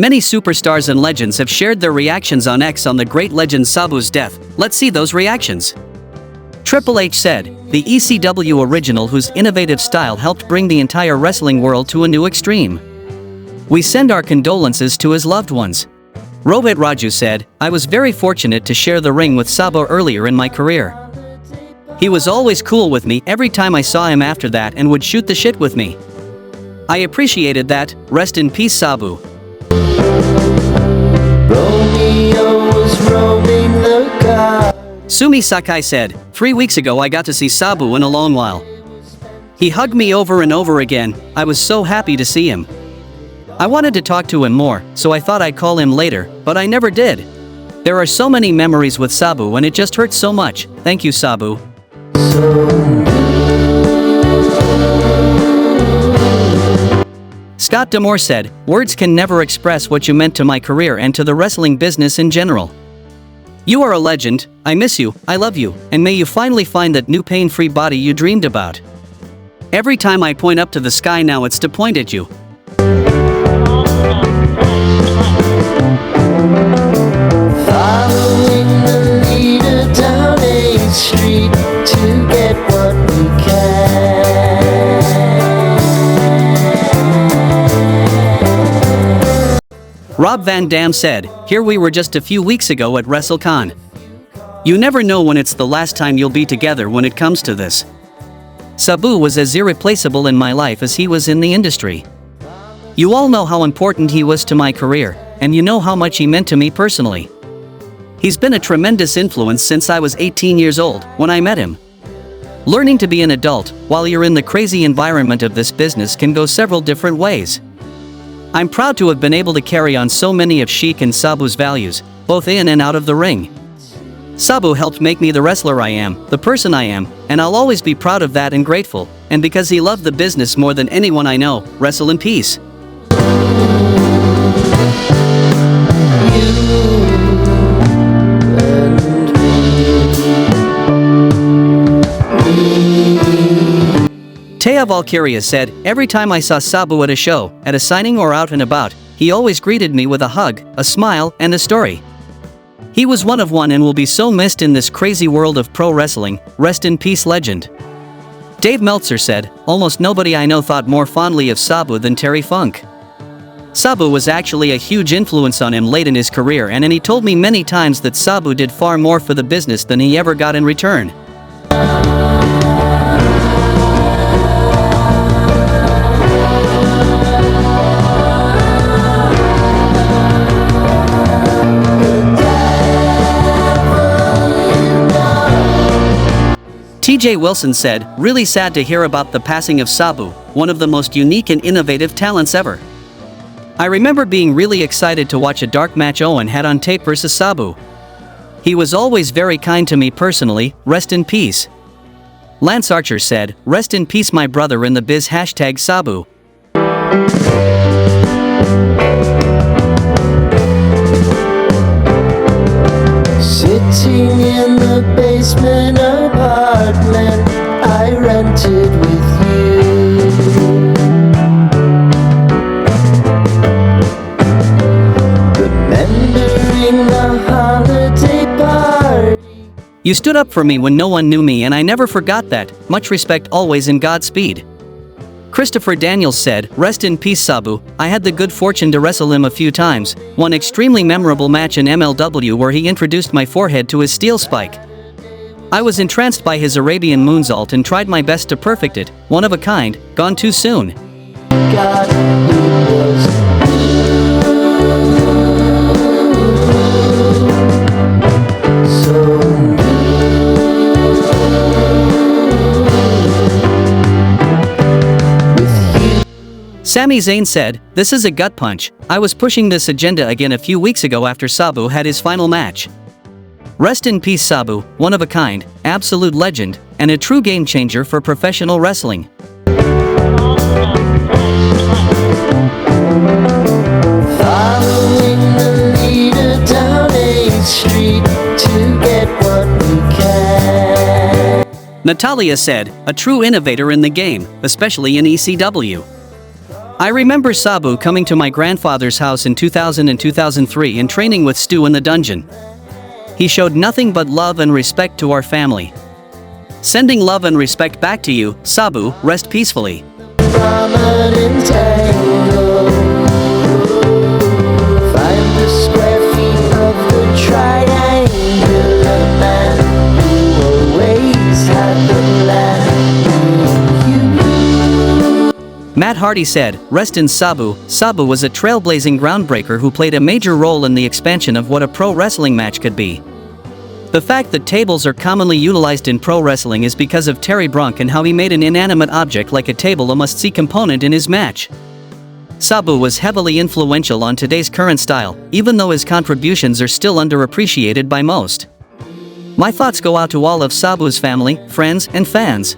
Many superstars and legends have shared their reactions on X on the great legend Sabu's death. Let's see those reactions. Triple H said, the ECW original whose innovative style helped bring the entire wrestling world to a new extreme. We send our condolences to his loved ones. Rohit Raju said, I was very fortunate to share the ring with Sabu earlier in my career. He was always cool with me every time I saw him after that and would shoot the shit with me. I appreciated that. Rest in peace, Sabu. Sumi Sakai said, 3 weeks ago I got to see Sabu in a long while. He hugged me over and over again. I was so happy to see him. I wanted to talk to him more, so I thought I'd call him later, but I never did. There are so many memories with Sabu and it just hurts so much. Thank you, Sabu. Scott Demore said, words can never express what you meant to my career and to the wrestling business in general. You are a legend, I miss you, I love you, and may you finally find that new pain-free body you dreamed about. Every time I point up to the sky now it's to point at you. Following the leader down a street to get what we can. Rob Van Dam said, here we were just a few weeks ago at WrestleCon. You never know when it's the last time you'll be together when it comes to this. Sabu was as irreplaceable in my life as he was in the industry. You all know how important he was to my career, and you know how much he meant to me personally. He's been a tremendous influence since I was 18 years old when I met him. Learning to be an adult while you're in the crazy environment of this business can go several different ways. I'm proud to have been able to carry on so many of Sheik and Sabu's values, both in and out of the ring. Sabu helped make me the wrestler I am, the person I am, and I'll always be proud of that and grateful, and because he loved the business more than anyone I know. Wrestle in peace. Taya Valkyria said, every time I saw Sabu at a show, at a signing or out and about, he always greeted me with a hug, a smile, and a story. He was one of one and will be so missed in this crazy world of pro wrestling. Rest in peace, legend. Dave Meltzer said, almost nobody I know thought more fondly of Sabu than Terry Funk. Sabu was actually a huge influence on him late in his career, and he told me many times that Sabu did far more for the business than he ever got in return. TJ Wilson said, really sad to hear about the passing of Sabu, one of the most unique and innovative talents ever. I remember being really excited to watch a dark match Owen had on tape versus Sabu. He was always very kind to me personally. Rest in peace. Lance Archer said, rest in peace my brother in the biz. #Sabu. Sitting in the basement apartment I rented with you. Remembering the holiday party. You stood up for me when no one knew me and I never forgot that. Much respect always and Godspeed. Christopher Daniels said, rest in peace Sabu. I had the good fortune to wrestle him a few times. One extremely memorable match in MLW where he introduced my forehead to his steel spike. I was entranced by his Arabian moonsault and tried my best to perfect it. One of a kind, gone too soon. God, it was Sami Zayn said, this is a gut punch. I was pushing this agenda again a few weeks ago after Sabu had his final match. Rest in peace Sabu, one of a kind, absolute legend, and a true game changer for professional wrestling. Following the leader down a street to get what we can. Natalia said, a true innovator in the game, especially in ECW. I remember Sabu coming to my grandfather's house in 2000 and 2003 and training with Stu in the dungeon. He showed nothing but love and respect to our family. Sending love and respect back to you, Sabu, rest peacefully. Prominent angle. Find the square feet of the triangular man who always had the plan. Matt Hardy said, rest in Sabu. Sabu was a trailblazing groundbreaker who played a major role in the expansion of what a pro wrestling match could be. The fact that tables are commonly utilized in pro wrestling is because of Terry Brunk and how he made an inanimate object like a table a must-see component in his match. Sabu was heavily influential on today's current style, even though his contributions are still underappreciated by most. My thoughts go out to all of Sabu's family, friends, and fans.